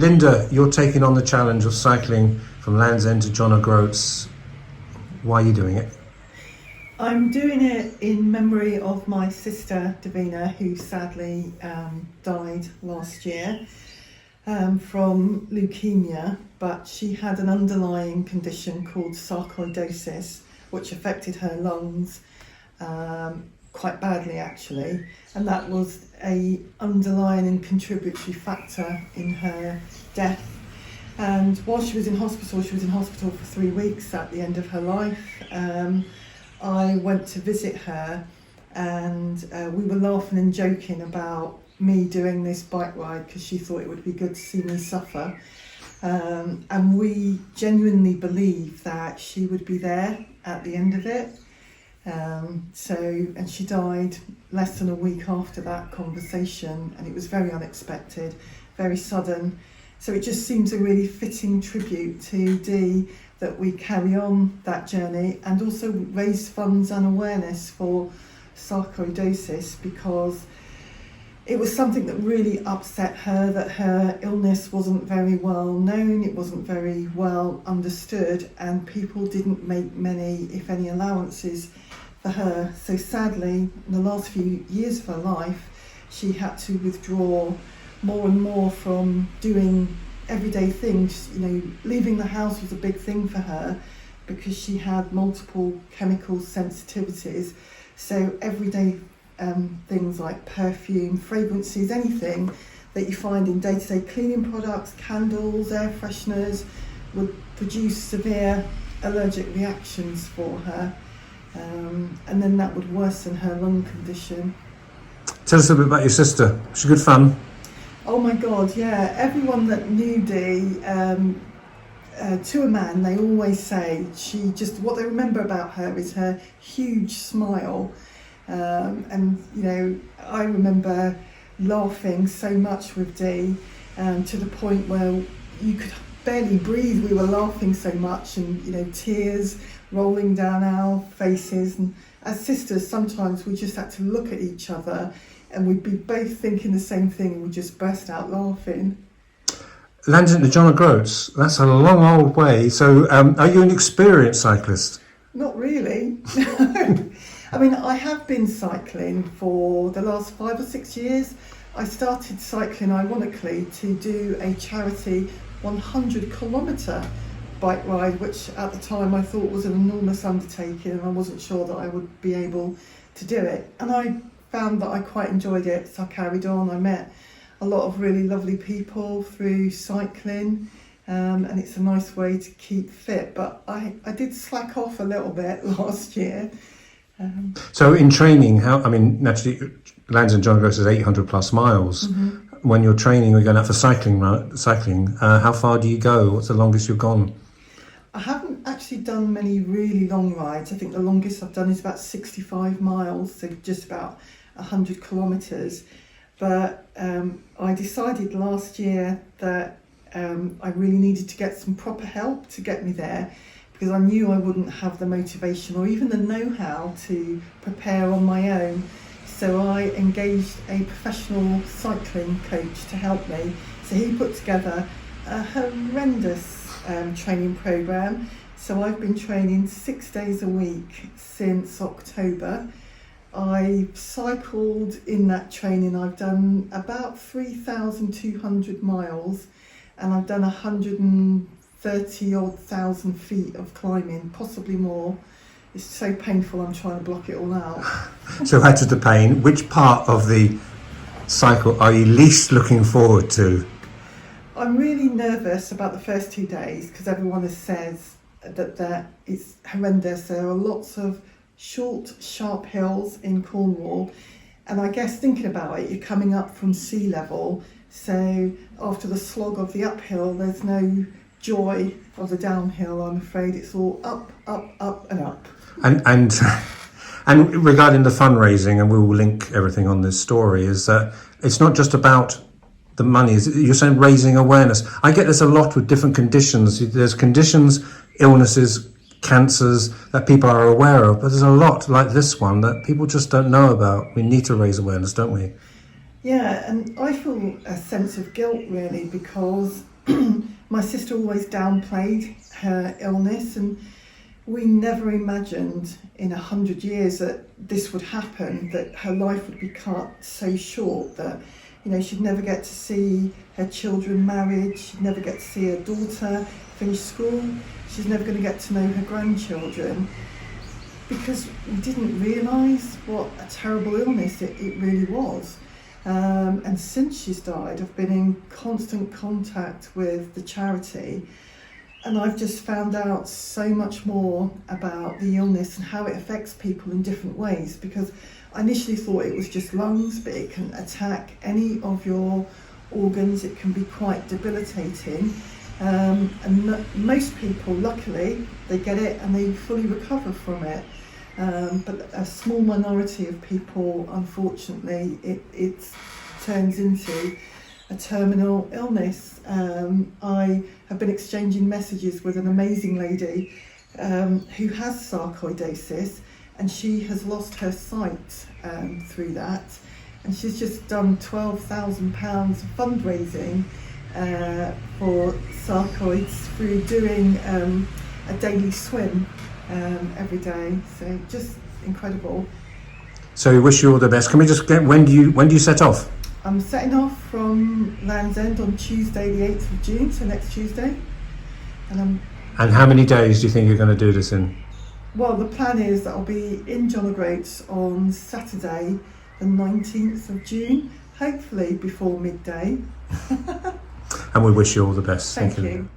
Linda, you're taking on the challenge of cycling from Land's End to John O'Groats. Why are you doing it? I'm doing it in memory of my sister Davina, who sadly died last year from leukemia, but she had an underlying condition called sarcoidosis, which affected her lungs quite badly actually, and that was a underlying and contributory factor in her death. And while she was in hospital for 3 weeks at the end of her life. I went to visit her, and we were laughing and joking about me doing this bike ride because she thought it would be good to see me suffer. And we genuinely believed that she would be there at the end of it. And she died less than a week after that conversation, and it was very unexpected, very sudden. So it just seems a really fitting tribute to Dee that we carry on that journey and also raise funds and awareness for sarcoidosis, because it was something that really upset her, that her illness wasn't very well known, it wasn't very well understood, and people didn't make many, if any, allowances for her. So sadly, in the last few years of her life, she had to withdraw more and more from doing everyday things. You know, leaving the house was a big thing for her because she had multiple chemical sensitivities. So everyday things like perfume, fragrances, anything that you find in day-to-day cleaning products, candles, air fresheners, would produce severe allergic reactions for her. And then that would worsen her lung condition. Tell us a bit about your sister. She's good fun. Oh my God, yeah. Everyone that knew Dee, to a man, they always say what they remember about her is her huge smile. And, you know, I remember laughing so much with Dee to the point where you could barely breathe. We were laughing so much, and, you know, tears rolling down our faces. And as sisters, sometimes we just had to look at each other and we'd be both thinking the same thing, and we'd just burst out laughing. Land's End to John O'Groats, that's a long old way. So are you an experienced cyclist? Not really. I mean, I have been cycling for the last 5 or 6 years. I started cycling, ironically, to do a charity 100-kilometre bike ride, which at the time I thought was an enormous undertaking, and I wasn't sure that I would be able to do it. And I found that I quite enjoyed it, so I carried on. I met a lot of really lovely people through cycling, and it's a nice way to keep fit. But I did slack off a little bit last year. So in training, naturally, Land's End to John O'Groats is 800 plus miles. Mm-hmm. When you're training, we're going out for cycling. How far do you go? What's the longest you've gone? I haven't actually done many really long rides. I think the longest I've done is about 65 miles, so just about 100 kilometres. But I decided last year that I really needed to get some proper help to get me there, because I knew I wouldn't have the motivation or even the know-how to prepare on my own. So I engaged a professional cycling coach to help me. So he put together a horrendous training programme. So I've been training 6 days a week since October. I've cycled in that training. I've done about 3,200 miles, and I've done 130 odd thousand feet of climbing, possibly more. It's so painful, I'm trying to block it all out. So add to the pain, which part of the cycle are you least looking forward to? I'm really nervous about the first 2 days because everyone says that it's horrendous. There are lots of short, sharp hills in Cornwall, and I guess thinking about it, you're coming up from sea level, so after the slog of the uphill, there's no joy of the downhill, I'm afraid. It's all up, up, up and up. And regarding the fundraising, and we will link everything on this story, is that it's not just about the money. You're saying raising awareness. I get this a lot with different conditions. There's conditions, illnesses, cancers that people are aware of, but there's a lot like this one that people just don't know about. We need to raise awareness, don't we? Yeah, and I feel a sense of guilt really, because My sister always downplayed her illness, and we never imagined in 100 years that this would happen, that her life would be cut so short, that she'd never get to see her children married, she'd never get to see her daughter finish school, she's never going to get to know her grandchildren, because we didn't realise what a terrible illness it really was. And since she's died, I've been in constant contact with the charity, and I've just found out so much more about the illness and how it affects people in different ways, because I initially thought it was just lungs, but it can attack any of your organs. It can be quite debilitating, and most people, luckily, they get it and they fully recover from it. But a small minority of people, unfortunately, it turns into a terminal illness. I have been exchanging messages with an amazing lady who has sarcoidosis, and she has lost her sight through that, and she's just done £12,000 fundraising for sarcoids through doing a daily swim every day. So just incredible. So we wish you all the best. Can we just get, when do you set off? I'm setting off from Land's End on Tuesday the 8th of June, so next Tuesday. And how many days do you think you're going to do this in? Well, the plan is that I'll be in Groats on Saturday the 19th of June, hopefully before midday. And we wish you all the best. Thank you.